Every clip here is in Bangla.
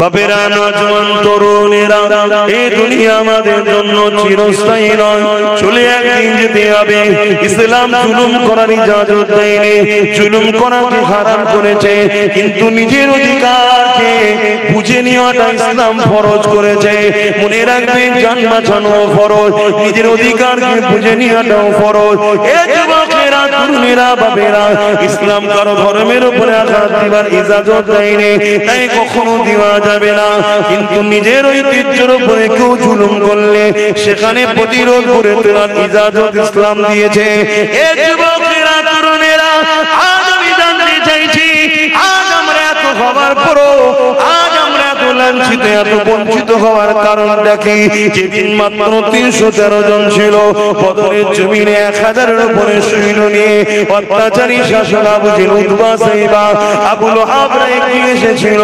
বাপেরা, নওজোয়ান তরুণেরা, এই দুনিয়া আমাদের জন্য চিরস্থায়ী নয়, চলে একদিন যেতে হবে। ইসলাম জুলুম করার ইজাজত দেয়নি, জুলুম করাকে হারাম করেছে, কিন্তু নিজের অধিকারকে বুঝে নেওয়াটা ইসলাম ফরজ করেছে। মনে রাখবেন, জান বাঁচানো ফরজ, নিজের অধিকারকে বুঝে নেওয়াটাও ফরজ। এ যুবকেরা, তরুণেরা, বাপেরা, ইসলাম কারো ধর্মের উপরে আঘাত দিবার ইজাজত দেয়নি, তাই কখনো দেওয়া যাবে না। কিন্তু নিজের ঐতিহ্যের উপরে কেউ জুলুম করলে সেখানে প্রতিরোধ করে তোলার ইজাজত ইসলাম দিয়েছে। এ যুবকেরা, তরুণেরা, আজ আমি জানতে চাইছি, আজ আমরা এত হবার পরও আজ আমরা এত লাঞ্ছিত, এত বঞ্চিত হওয়ার কারণ দেখি। যেদিন মাত্র 313 জন ছিল, বদরের জমিনে 1000-এর উপরে সৈন্য নিয়ে অত্যাচারী শাসক আবু জেহেল, উতবা, সাইবা, আবু লাহাবরা এগিয়ে এসেছিল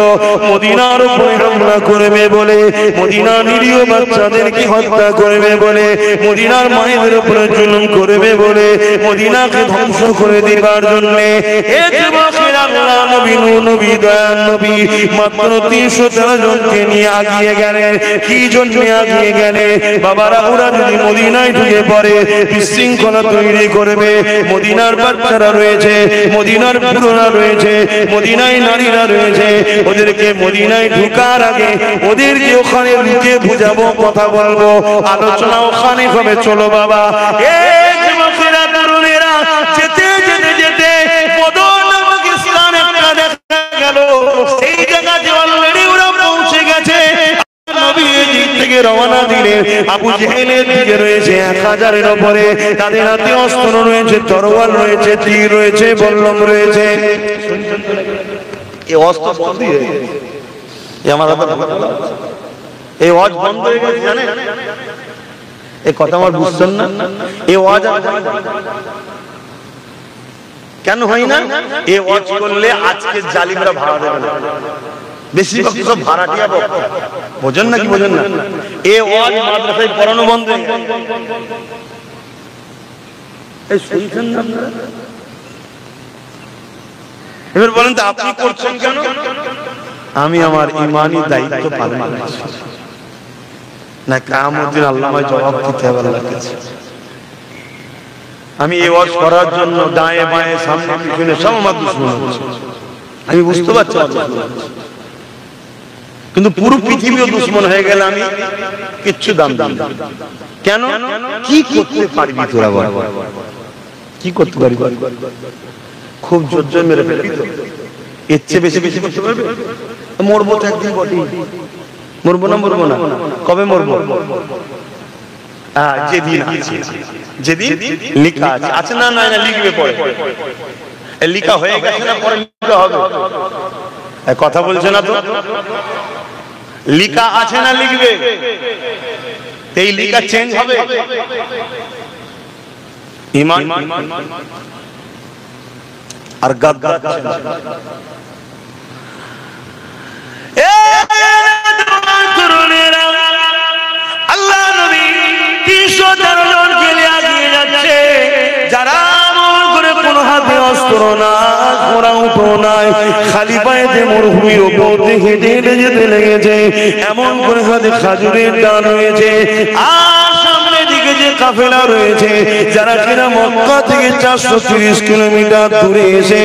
মদিনার উপরে হামলা করবে বলে, মদিনার নিরীহ বাচ্চাদেরকে হত্যা করবে বলে, মদিনার মায়েদের উপরে জুলুম করবে বলে, মদিনাকে ধ্বংস করে দেবার জন্য। এ যুবকের আল্লাহ নবী, নবী, দয়ার নবী মাত্র 313 জনকে নিয়ে আগিয়ে গেলেন। কি জন্য আগিয়ে গেলেন? বাবারা, ওরা যদি মদিনায় ঢুকে পড়ে বিশৃঙ্খলা তৈরি করবে। মদিনার বাচ্চারা রয়েছে, মদিনার বুড়োরা রয়েছে, মদিনায় নারীরা রয়েছে, ওদেরকে মদিনায় ঢুকার আগে ওদেরকে ওখানে লুকিয়ে বুঝাবো, কথা বলবো, আলোচনা ওখানে হবে। চলো বাবা, এই যুবকেরা, তরুণেরা, যেতে যেতে যেতে বদর নামক স্থানে একটা দেখা গেল। সেই জায়গাতে অলরেডি ওরা পৌঁছে গেছে। নবী এদিক থেকে রওনা দিলেন। আবু জেহেলের দিকে রয়েছে 1000-এর উপরে, তাদের হাতে অস্ত্র রয়েছে, তরোয়াল রয়েছে, তীর রয়েছে, বল্লম রয়েছে। এই অস্ত্র বন্ধ হয়ে গেছে, এই ওয়াজ বন্ধ হয়ে গেছে, জানেন? এই কথা আমার বুঝছেন না? এই ওয়াজ কেন হয় না? এই ওয়াজ করলে আজকে জালিমরা ভাড়া দেবে না, বেশিরভাগ সব ভাড়াটিয়া বক্তা, বোঝেন না কি বোঝেন না? এই ওয়াজ মাদ্রাসায় পড়ানো বন্ধ হয়ে গেছে। এই শুনছেন না আপনারা? এবার বলেন তো, আপনি করছেন কেন? আমি আমার ইমানি দায়িত্ব পালন করছি, না কিয়ামতের দিন আল্লাহর জবাব দিতে হবে আল্লাহর কাছে। আমি এই ওয়াজ করার জন্য ডায়ে বায়ে সামনে পিছনে সব আমার দুশমন হচ্ছে, আমি বুঝতে পারছি, কিন্তু পুরো পৃথিবীও দুশমন হয়ে গেলে আমি কিচ্ছু দাম দিই না। কেন? কি করতে পারবি তোরা বল? কি করতে পারবি? খুব জোর জোর মেরে ফেলবি তো, এর চেয়ে বেশি বেশি করতে পারবে? মরবো তো একদিন বটে, মরবো না? মরবো না, কবে মরবো? যেদিন আছে, যেদিন লিখা আছে না, না লিখবে পরে, লিখা হয়ে গেছে না, পরে লিখা হবে। কথা বলছে না তো? লিখা আছে না, লিখবে, এই লিখা চেঞ্জ হবে। ঈমান আর গাদ্দার আল্লাহ নবী 313 জনকে নিয়ে এগিয়ে যাচ্ছে, যারা আমল করে কোনো হাতে অস্ত্র না, ঘোড়া উঠো নাই, খালি পায়েতে মরুভূমির উপর দিয়ে হেঁটে হেঁটে যেতে লেগেছে। এমন করে হাতে খাজুরের ডাল রয়েছে, আর সামনে দিকে যে কাফেলা রয়েছে, যারা কিনা মক্কা থেকে 430 কিলোমিটার দূরে এসে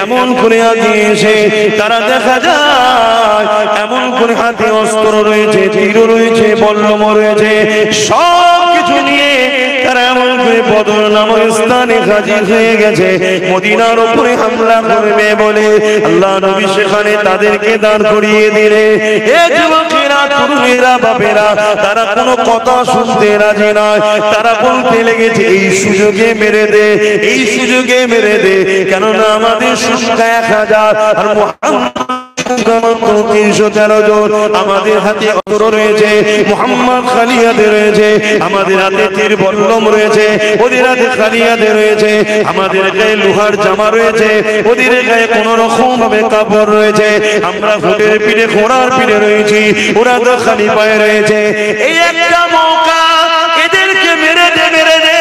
এমন করে আগিয়ে এসে তারা দেখা যায় এমন করে হাতে অস্ত্র রয়েছে, তীর রয়েছে, বল্লম রয়েছে, সব কিছু নিয়ে তারা এমন করে বদর নামক স্থানে হাজির হয়ে গেছে মদিনার উপরে হামলা করবে বলে। আল্লাহ নবী সেখানে তাদেরকে দাঁড় করিয়ে দিলে। এ যুবকেরা, তরুণেরা, বাপেরা, তারা কোনো কথা শুনতে রাজি নয়। তারা বলতে লেগেছে, এই সুযোগে মেরে দে, এই সুযোগে মেরে দে, কেননা আমাদের সংখ্যা 1000 আর মুহাম্মদ 313 জন। আমাদের হাতে অস্ত্র রয়েছে, মুহাম্মদ খালি হাতে রয়েছে, আমাদের হাতে তীর বল্লম রয়েছে, ওদের হাতে খালি হাতে রয়েছে, আমাদের গায়ে লোহার জামা রয়েছে, ওদের গায়ে কোন রকম ভাবে কাপড় রয়েছে, আমরা ঘোড়ার পিঠে ঘোড়ার পিঠে রয়েছি, ওরা তো খালি পায়ে রয়েছে। এই একটা মৌকা, এদেরকে মেরে দে, মেরে দে।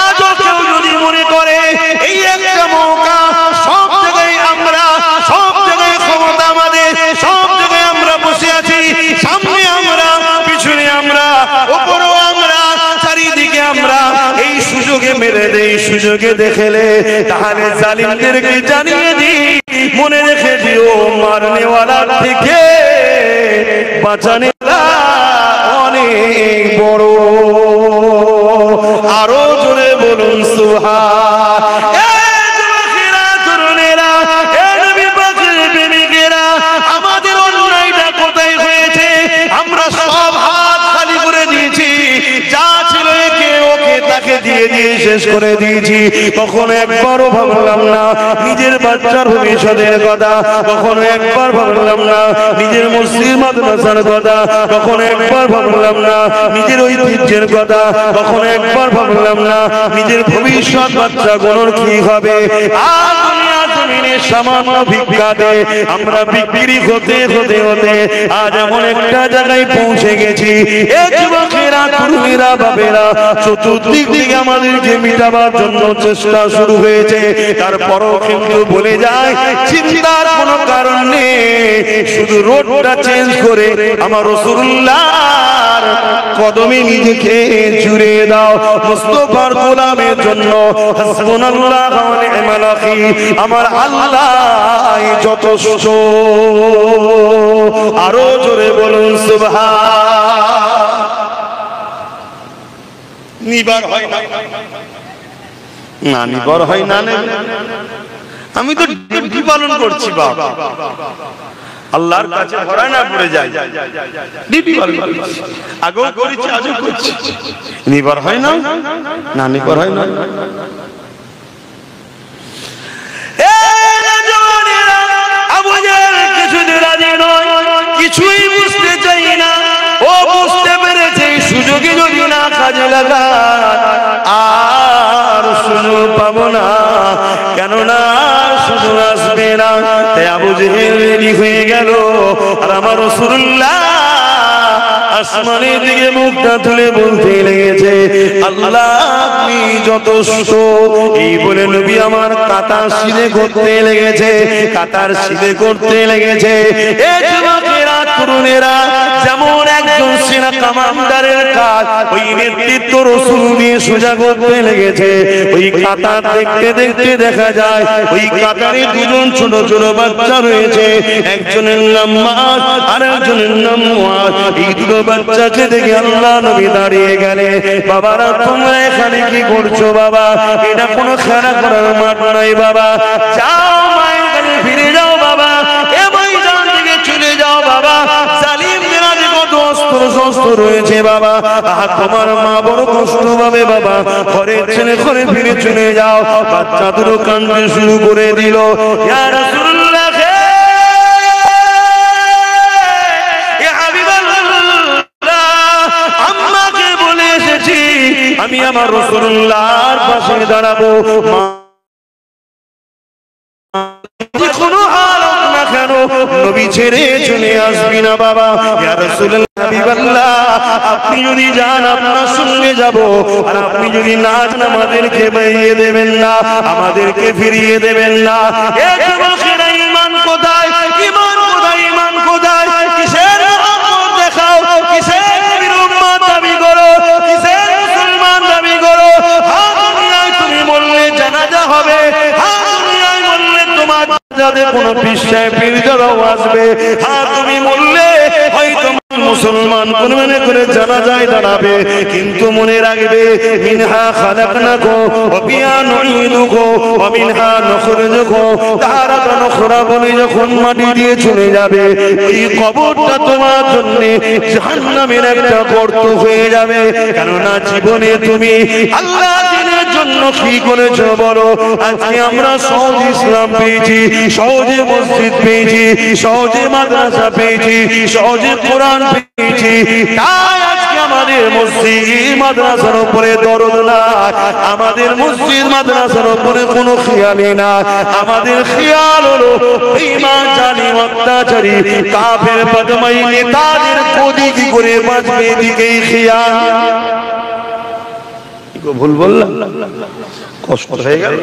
আজও কেউ যদি মনে করে এই একটা মৌকা, সব জায়গায় আমরা, সব জায়গায় ক্ষমতা আমাদের, সব জায়গায় আমরা বসে আছি, সামনে আমরা, পিছনে আমরা, উপরেও আমরা, চারিদিকে আমরা এই সুযোগে মেরে দেই, সুযোগে দেখেলে তাহলে জালিমদেরকে জানিয়ে দিই, মনে রেখে দিও মারনেওয়ালার থেকে বাঁচানেওয়ালা অনেক বড়। আরো জোরে বলুন সুবহান। আমাদের অন্যায়টা কোথায় হয়েছে? আমরা সব হাত খালি করে দিয়েছি, যা ছিল একে ওকে তাকে দিয়ে দিয়ে শেষ করে দিয়েছি। কখনো একবারও ভাবলাম না নিজের বাচ্চার ভবিষ্যতের কথা, কখনো একবার ভাবলাম না নিজের মসজিদ মাদ্রাসার কথা, কখনো একবার ভাবলাম না নিজের ঐতিহ্যের কথা, কখনো একবার ভাবলাম না নিজের ভবিষ্যৎ বাচ্চাগুলোর কি হবে। আর দুনিয়া জমিনের সামান্য ভিক্ষাতে আমরা বিক্রি হতে হতে হতে আজ এমন একটা জায়গায় পৌঁছে গেছি, এই যুবকেরা, তরুণীরা, বাবেরা চতুর্দিক থেকে আমাদেরকে মিটাবার জন্য চেষ্টা শুরু হয়েছে। তারপরও কিন্তু বলে যায় চিন্তার কোনো কারণ নেই, শুধু রোডটা চেঞ্জ করে আমার রাসূলুল্লাহর কদমে নিজেকে জুড়ে দাও। মুস্তাফার গোলামের জন্য হাসবুনাল্লাহু ওয়া নি'মাল ওয়াকিল, আমার আল্লাহ যথেষ্ট। আরো জোরে বলুন সুবহান। নিবার হয় না, না নিবার হয় না, আমি তো ডিউটি পালন করছি বাবা, আল্লাহর কাছে ধরা না পড়ে যায়, ডিউটি পালন করছি, আগেও করেছি আজও করছি, নিবার হয় না, না নিবার হয় না। কিছুই বুঝতে চাই না, ও বুঝতে পেরেছে সুযোগে যদি না কাজে লাগা আর সুযোগ পাবো না, কেননা সুযোগ আসবে না। তাই আবু জেহেল রেডি হয়ে গেল, আর আমার রাসূলুল্লাহ আসমানের দিকে মুখটা তুলে বলতে লেগেছে আল্লাহ আপনি যথেষ্ট। এই বলে নবী আমার কাতার সিধে করতে লেগেছে, কাতার সিধে করতে লেগেছে। এই যুবকেরা, তরুণেরা, যেমন একজন সেনা কমান্ডারের কাজ, ওই নেতৃত্ব রাসূল দিয়ে সোজা করতে লেগেছে। ওই কাতার দেখতে দেখতে দেখা যায় ওই কাতারে দুজন ছোট ছোট বাচ্চা রয়েছে, একজনের নাম মুআজ আর একজনের নাম মুআজ। এই দুটো বাচ্চাকে দেখে আল্লাহ নবী দাঁড়িয়ে গেলে, বাবারা তোমরা এখানে কি করছো বাবা? এটা কোনো খেলা করার মাঠ নয় বাবা, যাও মায়ের কাছে ফিরে যাও বাবা, এ ময়দান থেকে চলে যাও বাবা, জালিমদের আজকে কত অস্ত্র শস্ত্র রয়েছে বাবা, তোমার মা বড় কষ্ট পাবে বাবা, ঘরে ছেলে ঘরে ফিরে চলে যাও। বাচ্চা দুটো কাঁদতে শুরু করে দিল, ইয়া রাসূলুল্লাহ আমি আমার রাসূলুল্লাহর পাশে দাঁড়াবো, কোনো হাল হোক না কেন নবী ছেড়ে চলে আসবি না বাবা। ইয়া রাসূলুল্লাহ হাবিবাল্লাহ, আপনি যদি যান আপনার সঙ্গে যাব, আর আপনি যদি না যান আমাদেরকে বেরিয়ে দেবেন না, আমাদেরকে ফিরিয়ে দেবেন না। এ যুবকেরা, ঈমান কোথায়? ঈমান কোথায়? ঈমান কোথায়? কিসের মহব্বত দেখাও, কিসের নবীর উম্মত দাবি করো, কিসের মুসলমান দাবি করো? হ্যাঁ দুনিয়ায় তুমি বললে জানাজা হবে, হ্যাঁ দুনিয়ায় বললে তোমার যাতে কোনো পিসায় পীরজারাও আসবে, হ্যাঁ তুমি বললে হয়তো মুসলমান কোরবানি করে জানাজায় দাঁড়াবে, কিন্তু মনে রাখবে মিনহা খালাকনাকুম ওয়া ফিহা নুঈদুকুম ওয়া মিনহা নুখরিজুকুম তারাতান উখরা বলে যখন মাটি দিয়ে চলে যাবে, এই কবরটা তোমার জন্য জাহান্নামের একটা গর্ত হয়ে যাবে। কেননা জীবনে তুমি আল্লাহ দ্বীনের জন্য কি করেছো বলো? আজকে আমরা সহজ ইসলাম পেয়েছি, সহজে মসজিদ পেয়েছি, সহজে মাদ্রাসা পেয়েছি, সহজে কোরআন পেয়েছি, তাই আজকে আমাদের মসজিদ মাদ্রাসার উপরে দরদ না, আমাদের মসজিদ মাদ্রাসার উপরে কোনো খেয়ালই না। আমাদের খেয়াল হলো বেঈমান জালিম অত্যাচারী কাফের বদমাই নেতাদের গদি কি করে বাঁচবে, এদিকেই খেয়াল। ভুল বললাম, কষ্ট হয়ে গেল,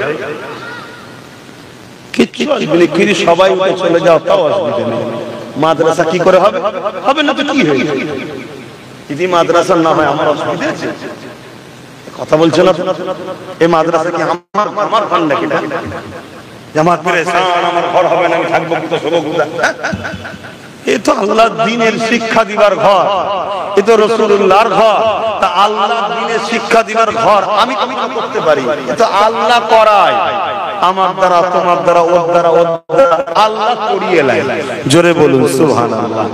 কিচ্ছু আসবে না, সবাই চলে যাও তাও আসবে না। মাদ্রাসা কি করে হবে? হবে না তো কি হয়ে যাবে? যদি মাদ্রাসা না হয় আমার অসুবিধা আছে? কথা বলছো না? এই মাদ্রাসা কি আমার ঘর নাকি? জামাত পেরেশান, আমার ঘর হবে না, আমি থাকবো কোথা, শোবো কোথা? এ তো আল্লাহর দ্বীনের শিক্ষা দিবার ঘর, এ তো রাসূলুল্লাহর ঘর। তা আল্লাহর দ্বীনের শিক্ষা দিবার ঘর আমি করতে পারি, এ তো আল্লাহ করায়। আমার দ্বারা, তোমার দ্বারা, ওর দ্বারা, ওর দ্বারা আল্লাহ করিয়ে নেয়। জোরে বলুন সুবহানাল্লাহ।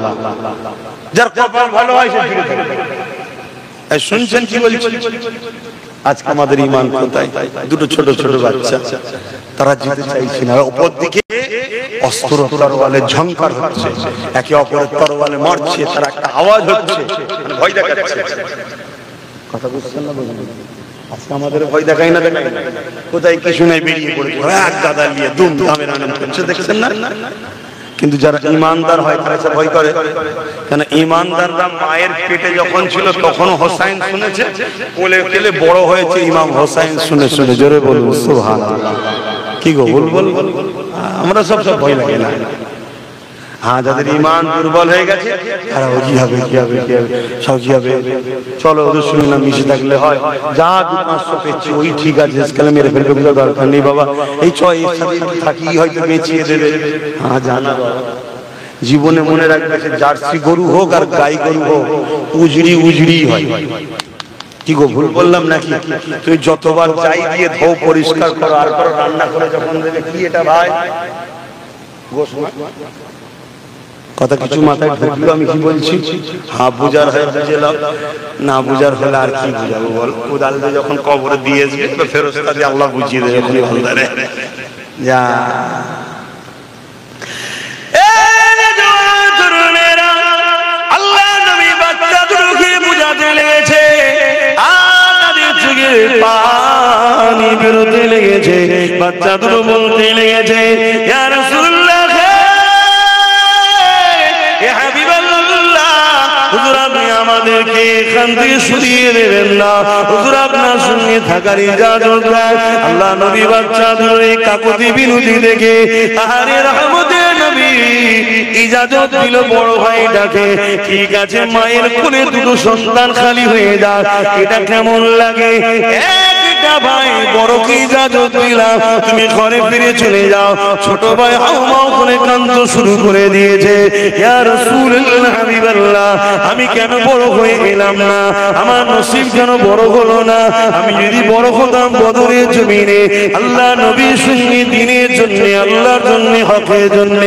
যার কপাল ভালো হয় সে জুড়ে থাকবে। এই শুনছেন কি বলছি? আজকে আমাদের ঈমান কোথায়? দুটো ছোট ছোট বাচ্চা, তারা যেতে চাইছে না। উপর দিকে অস্ত্র তরোয়ালে ঝংকার হচ্ছে, একে অপরের তরোয়ালে মারছে, তার একটা আওয়াজ হচ্ছে, ভয় দেখাচ্ছে। কথা বুঝছেন না? আজকে আমাদের ভয় দেখাই না, দেখাই না। কোথায় কি শুনে বেরিয়ে পড়েছে, এক গাদা নিয়ে দুম দামের আনন্দ করছে, দেখছেন না? কিন্তু যারা ঈমানদার হয় তারা সে ভয় করে। কেন? ঈমানদাররা মায়ের পেটে যখন ছিল তখনও হোসাইন শুনেছে, কোলে কোলে বড় হয়েছে ইমাম হোসাইন শুনে শুনে। জোরে বলুন সুবহানাল্লাহ। কি গো বল বল, আমরা সব ভয় লাগে না। হ্যাঁ, যাদের ঈমান দুর্বল হয়ে গেছে তারা কি হবে, কি হবে, কি হবে, সব কি হবে, চলো ওদের শুনলাম মিশে থাকলে হয়, যা 2-500 পেয়েছি ওই ঠিক আছে, আজকাল মেরে ফেলবে, কোনো দরকার নেই বাবা, এই ছয় থাকি হয়তো বেঁচিয়ে দেবে। হ্যাঁ, জানা জীবনে মনে রাখবে, সে জার্সি গরু হোক আর গাই গরু হোক, উজড়ি উজড়ি হয়। কি গো ভুল বললাম নাকি? তুই যতবার চাই দিয়ে ধো, পরিষ্কার করো, আর পর রান্না করে যখন দেবে, কি এটা ভাই গোশ কথা কিছু মাথায় ঢুকলো আমি কি বলছি? হ্যাঁ, বুঝার হয় বুঝলাম, না বুঝার হলে আর কি বুঝাবো বল? কোদাল দিয়ে যখন কবরে দিয়ে আসবে ফেরেশতা দিয়ে আল্লাহ বুঝিয়ে দেবে যখন বান্দারে যা। আল্লাহ নবী বাচ্চাদেরকে বুঝাতে লেগেছে, আমাদের চোখে পানি বেরোতে লেগেছে, বাচ্চাদের বলতে লেগেছে, ইয়া রাসূলুল্লাহ, আমাদেরকে এখান থেকে সরিয়ে দেবেন না, হুজুর আপনার সঙ্গে থাকার ইজাজত দেন। আল্লাহ নবী বাচ্চাদের এই কাকুতি বিনতি দেখে আহারে রহমতের নবী ইজাজত দিল। বড় ভাই ডাকে, ঠিক আছে মায়ের কোলে দুটো সন্তান খালি হয়ে যায়, এটা কেমন লাগে? ভাই বড়কে ইজাজত দিলাম, তুমি ঘরে ফিরে চলে যাও। ছোট ভাই হাউমাউ করে কাঁদতে শুরু করে দিয়েছে, ইয়া রাসূলুল্লাহ, হাবিবাল্লাহ, আমি কেন বড় হয়ে এলাম না? আমার নসিব কেন বড় হলো না? আমি যদি বড় হতাম বদরের জমিনে আল্লাহ নবীর সঙ্গে দ্বীনের জন্য, আল্লাহর জন্য, হকের জন্য,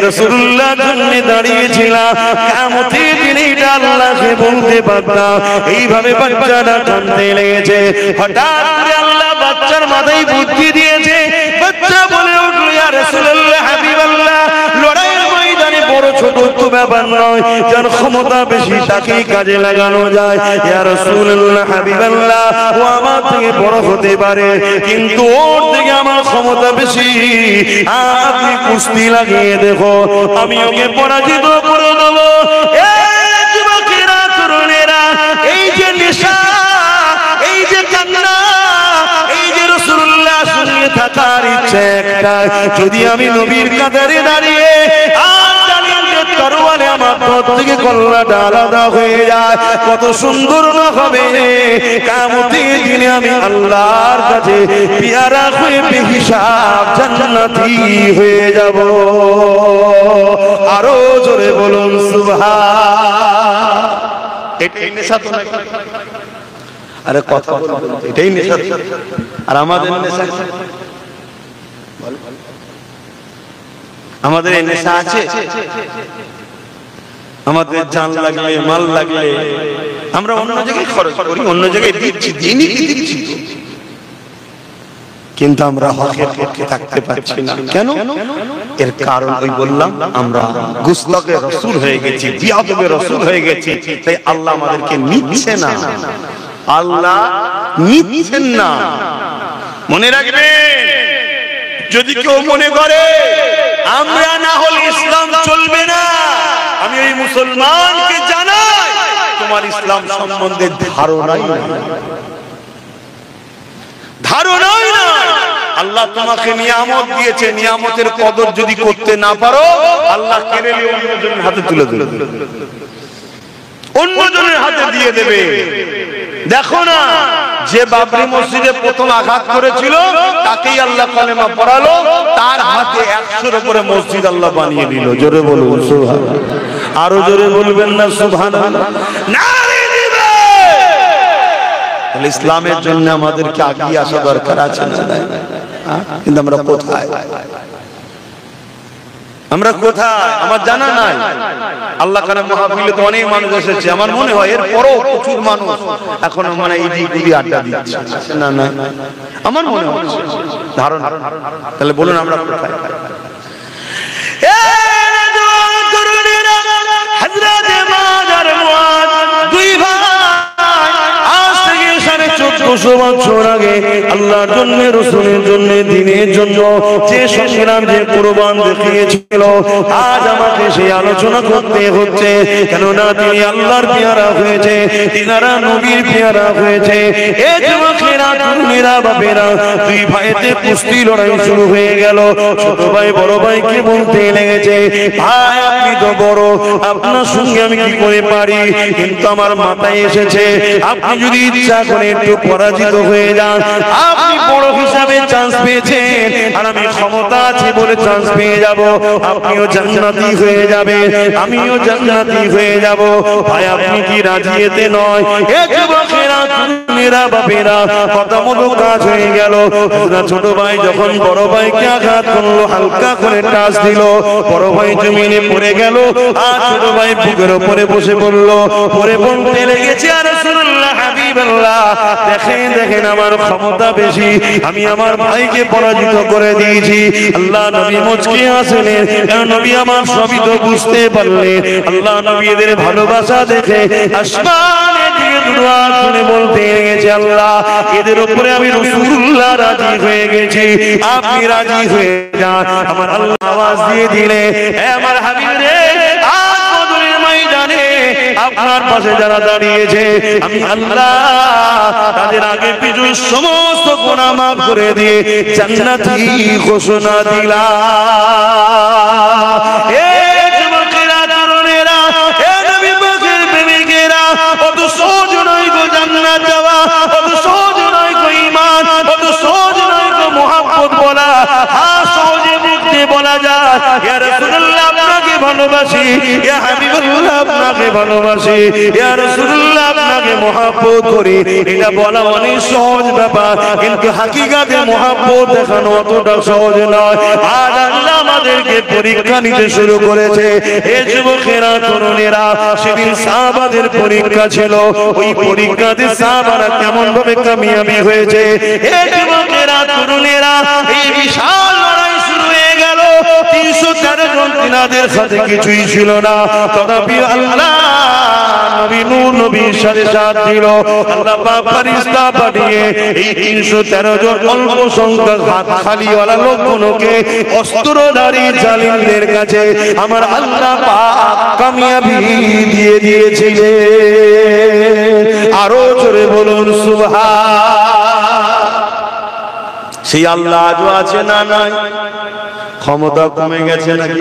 রাসূলুল্লাহর জন্য দাঁড়িয়েছিলাম, কিয়ামতের দিনে এটা আল্লাহকে বলতে পারতাম। এইভাবে বাচ্চাটা কাঁদতে লেগেছে। হঠাৎ আল্লাহ বাচ্চার মাথায় বুদ্ধি দিয়েছে, বাচ্চা বলে উঠল, ইয়া রাসূলুল্লাহ, হাবিবাল্লাহ, লড়াইয়ের ময়দানে বড় ছোট তো ব্যাপার নয়, যার ক্ষমতা বেশি তাকেই কাজে লাগানো যায়। ইয়া রাসূলুল্লাহ, হাবিবাল্লাহ, ও আমার থেকে বড় হতে পারে, কিন্তু ওর থেকে আমার ক্ষমতা বেশি। আপনি কুস্তি লাগিয়ে দেখো, আমি ওকে পরাজিত করে দেবো। এই যুবকেরা, তরুণেরা, এই যে নেশা, এই যে কান্না, এই যে রাসূলুল্লাহ সঙ্গে থাকার ইচ্ছা একটা, যদি আমি নবীর কাতারে দাঁড়িয়ে তরোয়ালে আমার পথ থেকে কল্লাটা আলাদা হয়ে যায়, কত সুন্দর না হবে? কিয়ামতের দিনে আমি আল্লাহর কাছে পিয়ারা হয়ে বেহিসাব জান্নাতি হয়ে যাব। আরো জোরে বলুন সুবহান। এটাই নেশা তো নাকি? আরে কথা বলুন, এটাই নেশা। আর আমাদের নেশা, আমাদের এই নেশা আছে? আমাদের জান লাগলে, মাল লাগলে আমরা অন্য জায়গায় খরচ করি, অন্য জায়গায় দিচ্ছি, দিচ্ছি, কিন্তু আমরা হকের পক্ষে থাকতে পারছি না। কেন? এর কারণ ওই বললাম, আমরা গুস্তাখে রাসূল হয়ে গেছি, বিয়াদবে রাসূল হয়ে গেছি, তাই আল্লাহ আমাদেরকে নিচ্ছে না, আল্লাহ নিচ্ছেন না। মনে রাখবে, যদি কেউ মনে করে আমরা না হলে ইসলাম চলবে না, আমি ওই মুসলমানকে জানাই তোমার ইসলাম সম্বন্ধে ধারণাই নাই, ধারণাই নাই। আল্লাহ তোমাকে নিয়ামত দিয়েছে, নিয়ামতের কদর যদি করতে না পারো আল্লাহ কেড়ে নিয়ে অন্যজনের হাতে তুলে দেবে, অন্যজনের হাতে দিয়ে দেবে। দেখো না, যে বাবরি মসজিদে প্রথম আঘাত করেছিল তাকেই আল্লাহ কালেমা পড়ালো, তার হাতে 100-এর উপরে মসজিদ আল্লাহ বানিয়ে দিল। জোরে বলুন সুবহানাল্লাহ। আরো জোরে বলবেন না সুবহানাল্লাহ? নারে দিবে। তাহলে ইসলামের জন্য আমাদেরকে এগিয়ে আসা দরকার আছে না? কিন্তু আমরা কোথায়? আমরা কোথায় আমার জানা নাই। আল্লাহ কানে মাহফিলে তো অনেক মানুষ এসেছে, আমার মনে হয় এর পরও প্রচুর মানুষ এখনো মানে এই দিকে আড্ডা দিচ্ছে। না না, আমার মনে হচ্ছে ধারণা। তাহলে বলুন আমরা কোথায়? হযরত মাদার মুআদ দুই ভাই আজ থেকে 1450 বছর আগে আল্লাহর জন্য, রাসূলের জন্য, দ্বীনের জন্য যে সংগ্রাম, যে কুরবান দেখিয়েছিল, আজ আমাকে সেই আলোচনা করতে হচ্ছে। কেননা তিনি আল্লাহর পেয়ারা হয়েছে, তিনারা নবীর পেয়ারা হয়েছে। এই যুবকেরা, তরুণেরা, বাপেরা, দুই ভাইতে কুস্তি লড়াই শুরু হয়ে গেল। ছোট ভাই বড় ভাইকে বলতে লেগেছে, ভাই আপনি তো বড়, আপনার সঙ্গে আমি কি করে পারি, কিন্তু আমার মাথায় এসেছে আপনি যদি ইচ্ছা করে একটু পরাজিত হয়ে যান, আপনি বড় হিসাবে চান্স পেয়েছেন, আর আমি ক্ষমতা আছে বলে চান্স পেয়ে যাব, আপনিও জান্নাতি হয়ে যাবে, আমিও জান্নাতি হয়ে যাব। ভাই আপনি কি রাজি? এতে নয়। এ যুবকেরা, তরুণেরা, বাপেরা, কথা মতো কাজ হয়ে গেল। ছোট ভাই যখন বড় ভাইকে আঘাত করলো, হালকা করে টাচ দিল, বড় ভাই জমিনে পড়ে গেল, আর ছোট ভাই বুকের উপরে বসে পড়ল, পরে বলতে লেগেছে, আর রাসূলুল্লাহ হাবিবাল্লাহ, দেখেন দেখেন আমার ক্ষমতা বেশি, আমি আমার ভাইকে পরাজিত করে দিয়েছি। আল্লাহ নবী মুচকি হাসলেন, নবী আমার সবই তো বুঝতে পারলেন। আল্লাহ নবী এদের ভালোবাসা দেখে আসমানের দিকে দুআ করে বলতে গেছে, আল্লাহ এদের উপরে আমি রাসূলুল্লাহ রাজি হয়ে গেছি, আপনি রাজি হয়ে যান। আমার আল্লাহ আওয়াজ দিয়ে দিলে, হে আমার হাবিব রে, আজ বদরের ময়দানে আপনার পাশে যারা দাঁড়িয়েছে আমি আল্লাহ তাদের আগে পিছু সমস্ত গুনাহ মাফ করে দিয়ে জান্নাতি ঘোষণা দিলাম। এ যুবকেরা, তরুণেরা, এ নবী পাকের প্রেমিকেরা, অত সহজ নয় গো জান্নাত যাওয়া, অত সহজ নয় গো ঈমান, অত সহজ নয় গো মুহাব্বত বলা। হ্যাঁ, সহজে মুখে বলা যায় ইয়া রাসূলুল্লাহ আপনাকে ভালোবাসি, ইয়া হাবিবাল্লাহ আপনাকে ভালোবাসি, ইয়া রাসূলুল্লাহ আপনাকে মুহাব্বত করি, এটা বলা অনেক সহজ ব্যাপার, কিন্তু হাকিকাতে মুহাব্বত দেখানো অতটা সহজ নয়। আজ আল্লাহ আমাদেরকে পরীক্ষা নিতে শুরু করেছে। এই যুবকেরা, তরুণেরা, সেদিন সাহাবাদের পরীক্ষা ছিল, ওই পরীক্ষাতে সাহাবারা কেমন ভাবে কামিয়াবি হয়েছে। এই যুবকেরা, তরুণেরা, এই বিশাল লড়াই শুরু হয়ে গেল। 313 জন, তিনাদের সাথে কিছুই ছিল না, তথাপি আল্লাহ নবী নূর নবীর সাথে সাথ দিল। আল্লাহ পাক ফেরেশতা পাঠিয়ে এই 313 জন অল্প সংখ্যক হাত খালিওয়ালা লোকগুলোকে অস্ত্রধারী জালিমদের কাছে আমার আল্লাহ পাক কামিয়াবি দিয়ে দিয়েছিলেন। আরো জোরে বলুন সুবহান। সেই আল্লাহ আজও আছে না নাই? ক্ষমতা কমে গেছে নাকি?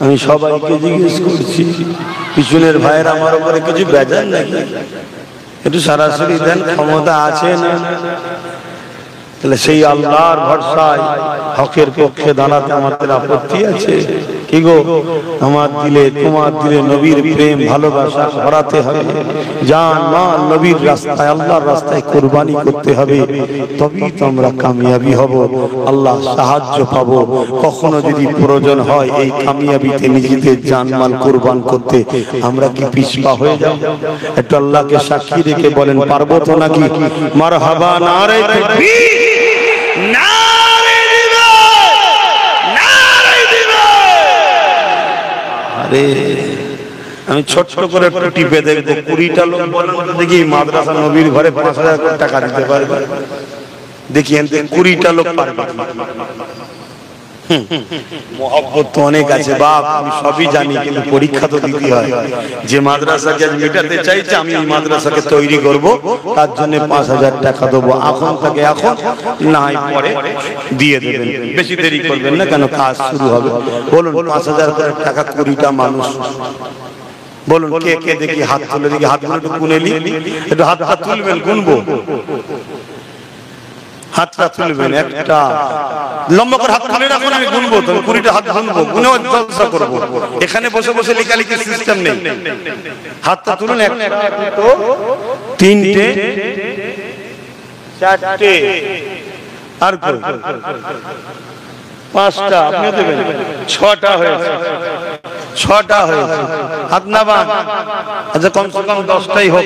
আমি সবাইকে জিজ্ঞেস করছি, পিছনের ভাইয়ের আমার উপরে কিছু বেজার নাকি? একটু সরাসরি দেন, ক্ষমতা আছে না? তাহলে সেই আল্লাহর ভরসায় হকের পক্ষে দাঁড়াতে আমাদের আপত্তি আছে কি গো? আমার দিলে, তোমার দিলে নবীর প্রেম ভালোবাসা ভরাতে হবে, জান মাল নবীর রাস্তায়, আল্লাহর রাস্তায় কুরবানি করতে হবে, তবেই তো আমরা কামিয়াবি হব, আল্লাহ সাহায্য পাবো। কখনো যদি প্রয়োজন হয় এই কামিয়াবিতে নিজেদের জানমাল কুরবান করতে, আমরা কি পিছপা হয়ে যাব? একটু আল্লাহকে সাক্ষী রেখে বলেন, পারবো তো নাকি? মারহাবা, নারে তাকবীর, নারে দিবে, নারে দিবে। আরে আমি ছোট্ট করে একটু টিপে দেখবো, 20টা লোক বলেন তো দেখি মাদ্রাসা নবীর ঘরে 5000 টাকা দিতে পারবে? দেখি 20টা লোক পারবে? মহব্বত তো অনেক আছে বাপ, আমি সবই জানি, কিন্তু পরীক্ষা তো দিতে হয়। যে মাদ্রাসাকে আজ মেটাতে চাইছে, আমি এই মাদ্রাসাকে তৈরি করব, তার জন্য 5000 টাকা দেবো। এখন থেকে এখন না হয় পরে দিয়ে দেবেন, বেশি দেরি করবেন না, কেন কাজ শুরু হবে। বলুন 5000 টাকা 20টা মানুষ, বলুন কে কে দেখি হাত তুলে, দেখি হাতগুলো একটু গুনেলি, একটু হাতটা তুলবেন, গুনবো, হাতটা তুলবেন, একটা লম্বা করে হাত তুলে রাখুন, আমি গুনবো, তো 20টা হাত গুনবো, গুনে জলসা করবো। এখানে বসে বসে লেখালেখি সিস্টেম নেই। হাতটা তুলুন, 1 2 3 4 আর 5টা, আপনি দেবেন 6টা হয়েছে, 6টা হয়েছে, হাত না বান। আচ্ছা কমসে কম 10টাই হোক।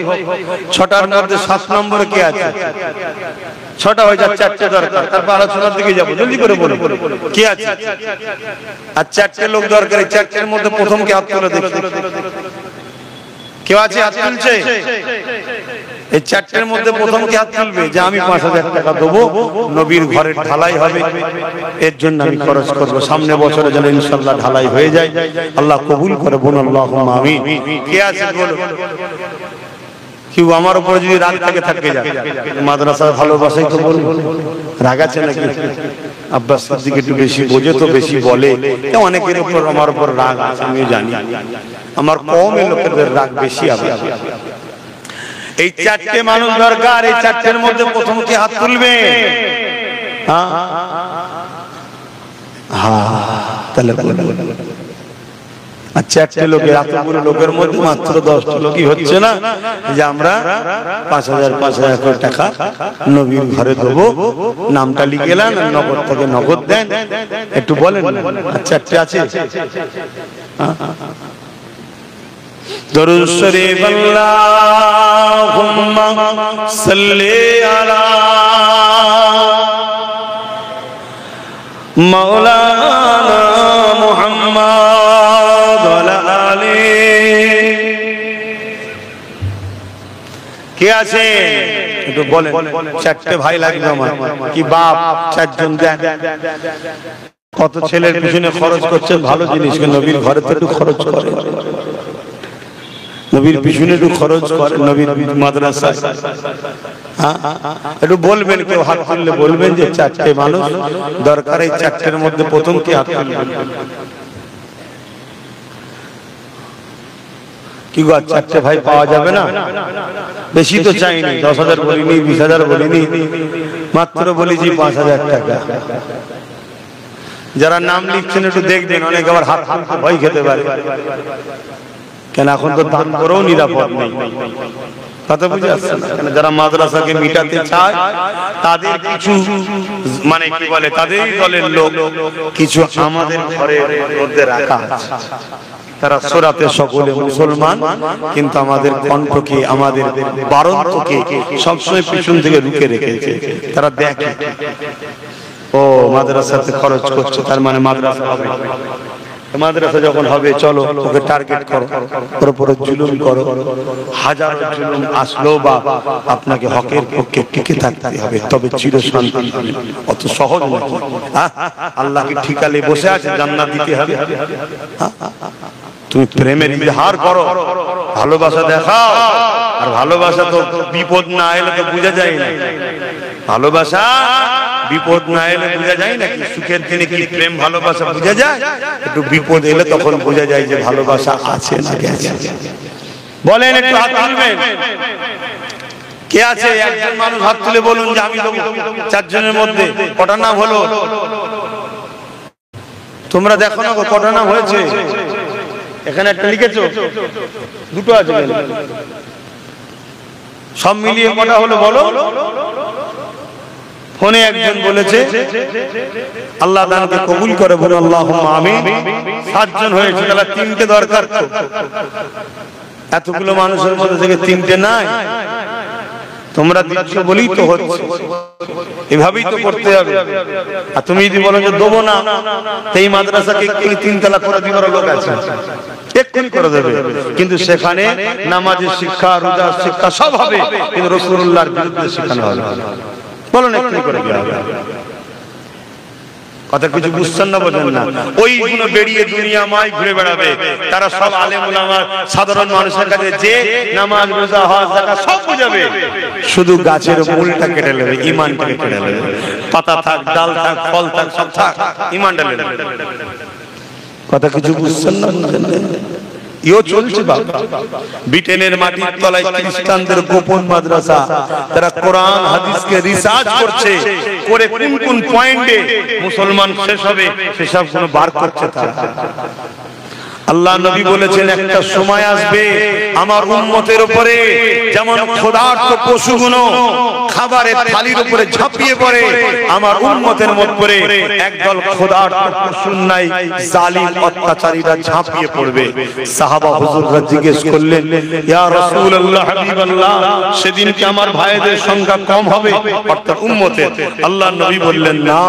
6টার মধ্যে 7 নম্বরে কে আছে? 6টা হয়ে যাচ্ছে, 4টে দরকার, তারপর আলোচনার দিকে যাবো, জলদি করে বলুন কে আছে। আর 4টে লোক দরকার, 4টের মধ্যে প্রথম কে হাত তুলে দেখি, কেউ আছে হাত তুলছে? এই 4টের মধ্যে প্রথম কে হাত তুলবে যে আমি 5000 টাকা দেবো, নবীর ঘরের ঢালাই হবে, এর জন্য আমি খরচ করবো, সামনে বছরে যেন ইনশাআল্লাহ ঢালাই হয়ে যায়, আল্লাহ কবুল করে, বলুন আল্লাহুম্মা আমিন। কে আছে বলুন? কেউ আমার উপরে যদি রাগ থেকে থাকে যায়, মাদ্রাসার ভালোবাসাই তো বলুন, রাগ আছে নাকি? আব্বাস সিদ্দিক একটু বেশি বোঝে তো বেশি বলে, অনেকের উপর আমার উপর রাগ আছে, আমিও জানি, আমার কওমের লোকেদের রাগ বেশি আছে। এই 4টে মানুষ দরকার, এই 4টের মধ্যে প্রথম কে হাত তুলবে? হ্যাঁ তাহলে আর 4টে লোকের, এতগুলো লোকের মধ্যে মাত্র 10টা লোকই হচ্ছে না যে আমরা 5000 করে টাকা নবীর ঘরে দেবো, নামটা লিখে এলেন, নগদ থেকে নগদ দেন, একটু বলেন। 4টে আছে? দরুদ শরীফ আল্লাহুম্মা সাল্লি আলা মাওলানা মুহাম্মদ ওয়া আলা আলিহি। কে আছে একটু বলেন? 4টে ভাই লাগবে আমার, কি বাপ 4 জন দেন। কত ছেলের পিছনে খরচ করছেন, ভালো জিনিস, নবীর ঘরে তো একটু খরচ করে, নবীর পিছনে একটু খরচ করে, নবীর মাদ্রাসায় একটু বলবেন। কেউ হাত তুললে বলবেন যে 4টে মানুষ দরকার, এই 4টের মধ্যে প্রথম কি হাত তুলবেন? কি গো 4টে ভাই পাওয়া যাবে না? বেশি তো চাইনি, 10,000 বলিনি, 20,000 বলিনি, মাত্র বলেছি 5000 টাকা। যারা নাম লিখছেন একটু দেখবেন, অনেকে আবার হাত তুলতে ভয় খেতে পারে, কেন এখন তো দান করেও নিরাপদ নেই, কথা বুঝে আসছে না? কেন যারা মাদ্রাসাকে মিটাতে চায় তাদের কিছু মানে কি বলে, তাদেরই দলের লোক কিছু আমাদের ঘরের মধ্যে রাখা আছে, তারা সূরাতে সকলে মুসলমান, কিন্তু আমাদের কণ্ঠকে, আমাদের বারন্তকে সবসময় পিছন থেকে রুখে রেখেছে। তারা দেখে ও মাদ্রাসাতে খরচ করছে, তার মানে মাদ্রাসা হবে, মাদ্রাসা যখন হবে চলো ওকে টার্গেট করো, ওর উপরে জুলুম করো, হাজার জুলুম আসলো বা আপনাকে হকের পক্ষে টিকে থাকতে হবে, তবে চিরশান্তি। অত সহজ না, আল্লাহকে ঠিকালে বসে আছে, জান্নাত দিতে হবে। তুমি প্রেমের ইজহার করো, ভালোবাসা দেখাও, আর ভালোবাসা তো বিপদ না এলে তো বোঝা যায় না, ভালোবাসা বিপদ না এলে বোঝা যায় না। সুখের দিনে কি প্রেম ভালোবাসা বোঝা যায়? একটু বিপদ এলে তখন বোঝা যায় যে ভালোবাসা আছে না গেছে। বলেন একটু হাত তুলবেন, কে আছে? একজন মানুষ হাত তুলে বলুন যে আমি দেবো। 4 জনের মধ্যে কটা নাম হলো? তোমরা দেখো না কটা নাম হয়েছে? এখানে একটা লিখেছো, 2টো আছে, সব মিলিয়ে কটা হলো বলো? ফোনে একজন বলেছে, আল্লাহ দানকে কবুল করে, বলে আল্লাহুম্মা আমিন। 7 জন হয়েছে, তাহলে 3টে দরকার। এতগুলো মানুষের মধ্যে থেকে 3টে নাই, তোমরা দিচ্ছ বলেই তো হচ্ছে, এভাবেই তো করতে হবে। আর তুমি যদি বলো যে দেবো না, এই মাদ্রাসাকে 3 তালা করে দিবার লোক আছে, এক্ষুনি করে দেবে, কিন্তু সেখানে নামাজের শিক্ষা, রোজার শিক্ষা সব হবে, কিন্তু রাসূলুল্লাহর বিরুদ্ধে শেখানো হবে। বলুন এক্ষুনি করে দেওয়া হবে। কথা কিছু বুঝছেন না, বোঝেন না? ওইগুলো বেরিয়ে দুনিয়া মাই ঘুরে বেড়াবে, তারা সব আলেম ওলামা সাধারণ মানুষের কাছে যে নামাজ রোজা হজ যাকাত সব বুঝাবে, শুধু গাছের মূলটা কেটে নেবে, ঈমানটাকে কেটে নেবে। পাতা থাক, ডাল থাক, ফল থাক, সব থাক, ঈমানটা নেবে। কথা কিছু বুঝছেন না? ইও চলছে বাবা। ব্রিটেনের মাটির তলায় খ্রিস্টানদের গোপন মাদ্রাসা, তারা কোরআন হাদিসকে রিসার্চ করছে, করে কোন কোন পয়েন্টে মুসলমান শেষ হবে সেসব কোনো বার করছে তারা। আল্লাহ নবী বলেছেন একটা সময় আসবে আমার উম্মতের উপরে যেমন ক্ষুধার্ত পশুগুলো খাবারের থালির উপরে ঝাঁপিয়ে পড়ে, আমার উম্মতের মধ্যে একদল ক্ষুধার্ত পশুর নাই জালিম অত্যাচারীরা ঝাঁপিয়ে পড়বে। সাহাবা হুজুররা জিজ্ঞেস করলেন, ইয়া রাসূলুল্লাহ, হাবিবাল্লাহ, সেদিন কি আমার ভাইদের সংখ্যা কম হবে, অর্থাৎ উম্মতের? আল্লাহ নবী বললেন, না,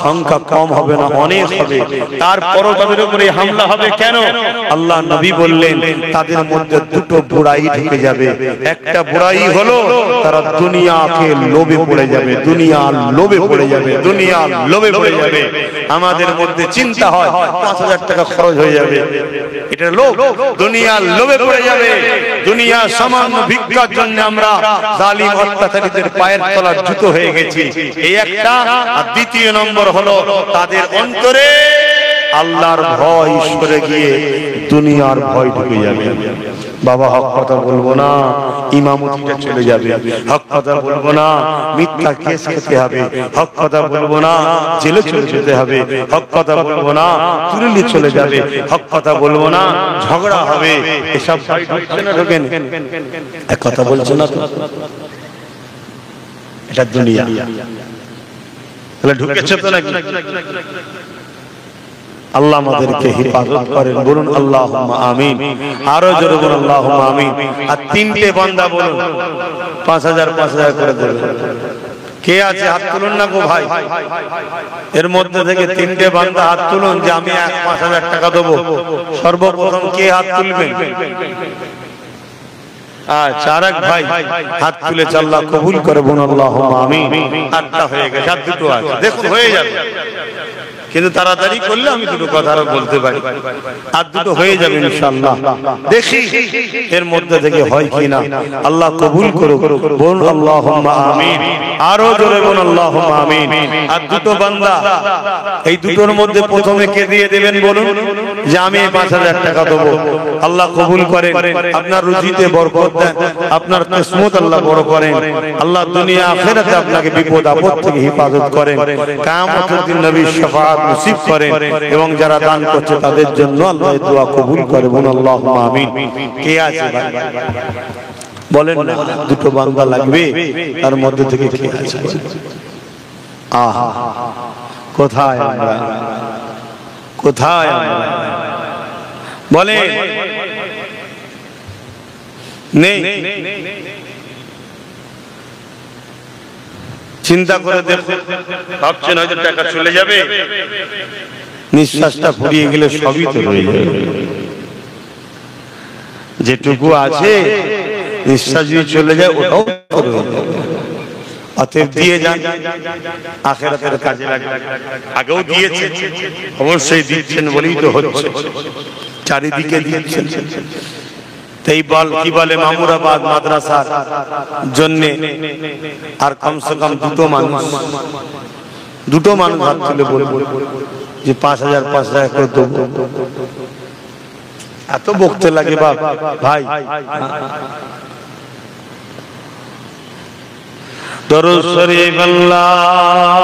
সংখ্যা কম হবে না, অনেক হবে। তারপরও তাদের উপরে হামলা হবে কেন? আল্লাহ নবী বললেন, তাদের মধ্যে দুটো বুড়াই ঢুকে যাবে। একটা বুড়াই হলো তারা দুনিয়াকে লোভে পড়ে যাবে, দুনিয়ার লোভে পড়ে যাবে, দুনিয়ার লোভে পড়ে যাবে। আমাদের মধ্যে চিন্তা হয় 5000 টাকা খরচ হয়ে যাবে, এটা লোভ, দুনিয়ার লোভে পড়ে যাবে। দুনিয়া সামান্য ভিক্ষার জন্য আমরা জালিম অত্যাচারীদের পায়ের তলার জুতো হয়ে গেছি, এই একটা। আর দ্বিতীয় নম্বর হলো তাদের অন্তরে আল্লাহর ভয় সরে গিয়ে দুনিয়ার ভয় ঢুকে যাবে। বাবা, হক কথা বলবো না, ইমামতিটা চলে যাবে। হক কথা বলবো না, মিথ্যা কেস খেতে হবে। হক কথা বলবো না, জেলে চলে যেতে হবে। হক কথা বলবো না, তুরুলি চলে যাবে। হক কথা বলবো না, ঝগড়া হবে। এসব ভয় ঢুকছে না, ঢোকেন? এক কথা বলছো না তো, এটা দুনিয়া। তাহলে ঢুকেছে তো নাকি? আল্লাহ আমাদেরকে হেফাজত করেন, বলুন আল্লাহুম্মা আমিন। আরো জোরে বলুন আল্লাহুম্মা আমিন। আর তিনটে বান্দা বলুন 5000 5000 করে দেবেন। কে আছে হাত তুলুন না গো ভাই, এর মধ্যে থেকে তিনটে বান্দা হাত তুলুন যে আমি 5000 টাকা দেবো। সর্বপ্রথম কে হাত তুলবেন? চারক ভাই হাত তুলে আল্লাহ কবুল করে, বলুন আল্লাহুম্মা আমিন। 8টা হয়ে গেছে, আর দুটো আছে, দেখুন হয়ে যাবে। কিন্তু তাড়াতাড়ি করলে আমি দুটো কথা আরো বলতে পারি, আর দুটো হয়ে যাবে ইনশাআল্লাহ। দেখি এর মধ্যে থেকে হয় কিনা, আল্লাহ কবুল করুক, বলুন আল্লাহুম্মা আমিন। আরো জোরে বলুন আল্লাহুম্মা আমিন। আর দুটো বান্দা, এই দুটোর মধ্যে প্রথমে কে দিয়ে দেবেন বলুন, যে আমি 5000 টাকা দেবো। আল্লাহ কবুল করেন, আপনার রুজিতে বরকত দেন, আপনার কিসমত আল্লাহ বড় করেন। আল্লাহ দুনিয়া আখিরাতে আপনাকে বিপদ আপদ থেকে হেফাজত করেন, কিয়ামতের দিন নবীর শাফাআত নসিব করেন, এবং যারা দান করছে তাদের জন্য আল্লাহ দোয়া কবুল করে, বলুন আল্লাহুম্মা আমিন। কে আছে ভাই বলেন না? দুটো বান্দা লাগবে, তার মধ্যে থেকে কে আছে? আহা, কোথায় আমরা, কোথায় আমরা? বলে নেই। চিন্তা করে দেখুন, ভাবছেন হয়তো টাকা চলে যাবে, নিঃশ্বাসটা ফুরিয়ে গেলে সবই তো রয়ে যাবে। যেটুকু আছে নিঃশ্বাস যদি চলে যায় ওটাও রয়ে যাবে। অতএব দিয়ে যান, আখিরাতের কাজে লাগবে। আগেও দিয়েছেন, অবশ্যই দিচ্ছেন বলেই তো হচ্ছে, চারিদিকে দিচ্ছেন। তাই বল কি বলে, মামুরাবাদ মাদ্রাসার জন্য আর কমসে কম দুটো মানুষ হাত তুলে বলবো যে 5000 5000 করে দেবো। এত বকতে লাগে বাপ ভাই। দরুদ শরীফ আল্লাহ।